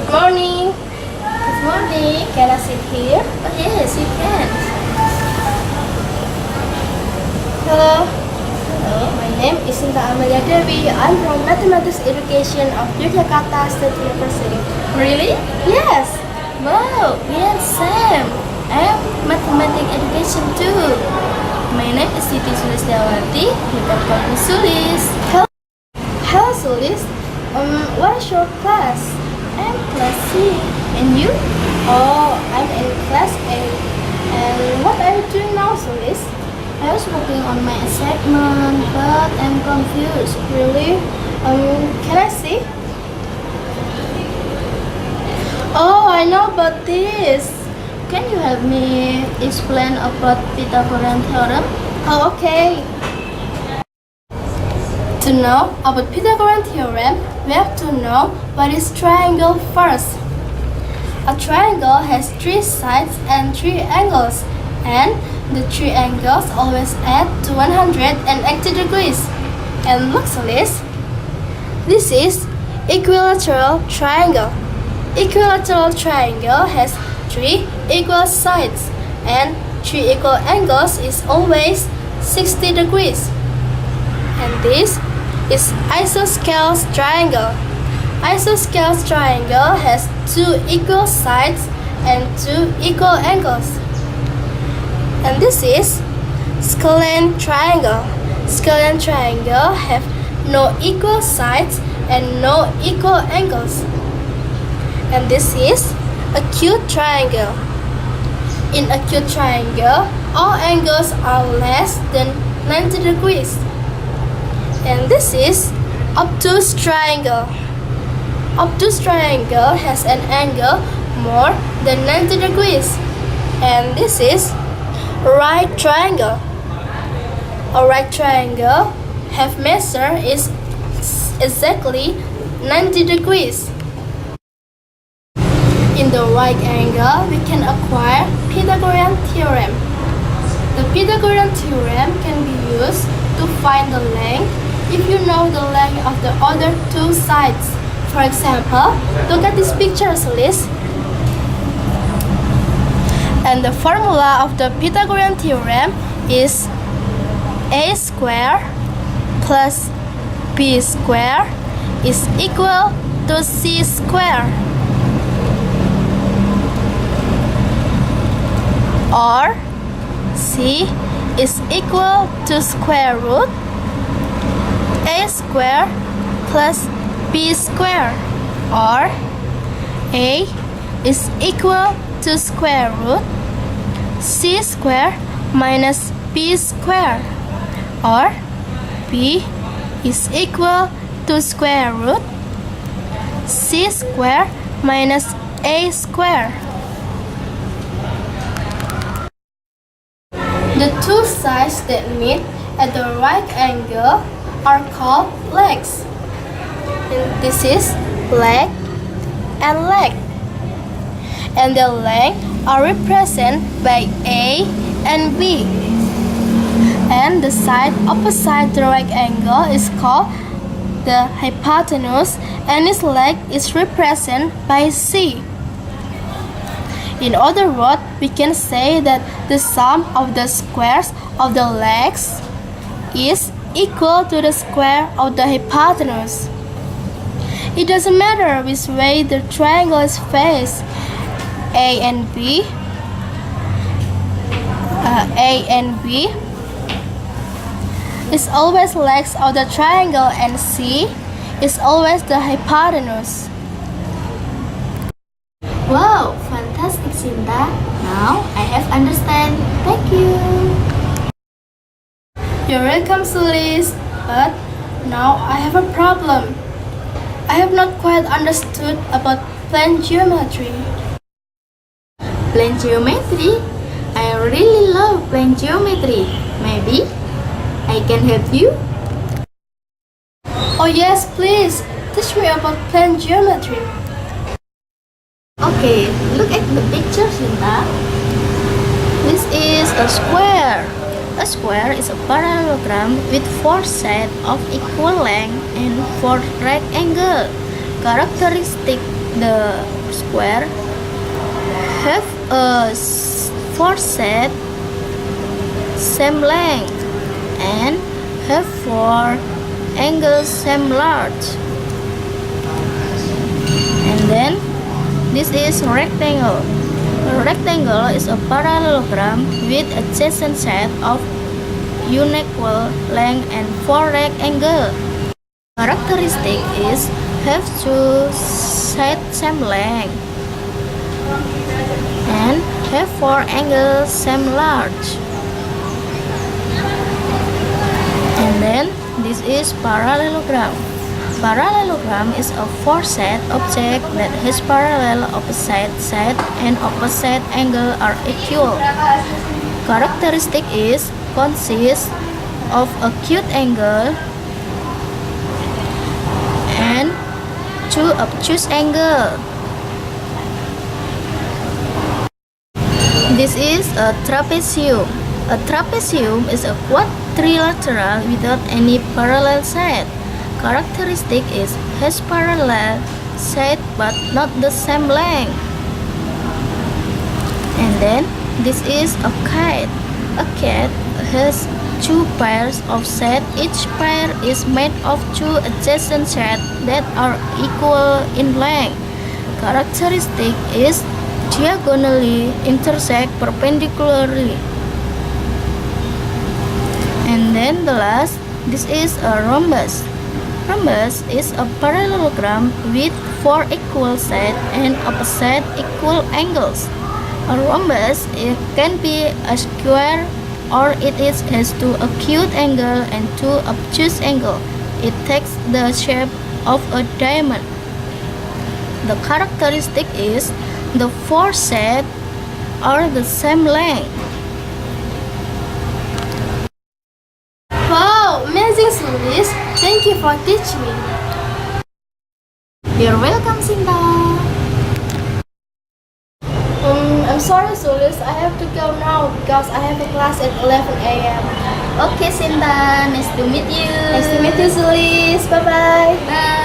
Morning. Good morning. Can I sit here? Oh, yes, you can. Hello. Hello. My name is Shinta Amelia Dewi. I'm from Mathematics Education of Yogyakarta State University. Really? Yes. Wow, we are same. I am mathematics education too. My name is Siti Sulistiya Wati. You can call me Sulis. Hello, Sulis. What is your class? I'm class C. And you? Oh, I'm in class A. And what are you doing now, Sulis? I was working on my assignment, but I'm confused. Really? Can I see? Oh, I know about this. Can you help me explain about Pythagorean theorem? Oh, okay. To know about Pythagorean theorem, we have to know what is triangle first. A triangle has 3 sides and 3 angles, and the 3 angles always add to 180 degrees. And look at this. This is equilateral triangle. Equilateral triangle has 3 equal sides, and 3 equal angles is always 60 degrees. And this is isosceles triangle. Isosceles triangle has 2 equal sides and 2 equal angles. And this is scalene triangle. Scalene triangle have no equal sides and no equal angles. And this is acute triangle. In acute triangle, all angles are less than 90 degrees. And this is obtuse triangle. Obtuse triangle has an angle more than 90 degrees. And this is right triangle. A right triangle have measure is exactly 90 degrees. In the right angle, we can acquire Pythagorean theorem. The Pythagorean theorem can be used to find the length if you know the length of the other 2 sides. For example, look at this picture, Sulis. And the formula of the Pythagorean theorem is a square plus b square is equal to c square. Or c is equal to square root a square plus b square, or a is equal to square root c square minus b square, or b is equal to square root c square minus a square. The 2 sides that meet at the right angle are called legs. And this is leg and leg. And the length are represented by A and B. And the side opposite the right angle is called the hypotenuse, and its leg is represented by C. In other words, we can say that the sum of the squares of the legs is equal to the square of the hypotenuse. It doesn't matter which way the triangle is faced, A and B is always legs of the triangle, and C is always the hypotenuse. Wow, fantastic, Shinta. Now I have understand. Thank you. You're welcome, Sulis. But now I have a problem. I have not quite understood about plane geometry. Plane geometry? I really love plane geometry. Maybe I can help you? Oh yes, please. Teach me about plane geometry. Okay, look at the picture, Shinta. This is a square. A square is a parallelogram with 4 sides of equal length and 4 right angles. Characteristic the square have a four sides same length and have four angles same large. And then this is rectangle. A rectangle is a parallelogram with adjacent sides of unequal length and four right angle. Characteristic is have two sides same length and have four angles same large. And then this is parallelogram. Parallelogram is a four-sided object that has parallel opposite side and opposite angle are equal. Characteristic is consists of acute angle and two obtuse angle. This is a trapezium. A trapezium is a quadrilateral without any parallel side. Characteristic is has parallel side but not the same length. And then this is a kite. A kite has two pairs of sides. Each pair is made of two adjacent sides that are equal in length. Characteristic is diagonally intersect perpendicularly. And then the last, this is a rhombus. Rhombus is a parallelogram with four equal sides and opposite equal angles. A rhombus it can be a square or has two acute angle and two obtuse angle. It takes the shape of a diamond. The characteristic is the four sides are the same length. Wow, amazing, Sulis. Thank you for teaching me. You're welcome, Shinta. I'm sorry, Sulis. I have to go now because I have a class at 11 a.m. Okay, Shinta. Nice to meet you. Nice to meet you, Sulis. Bye-bye. Bye.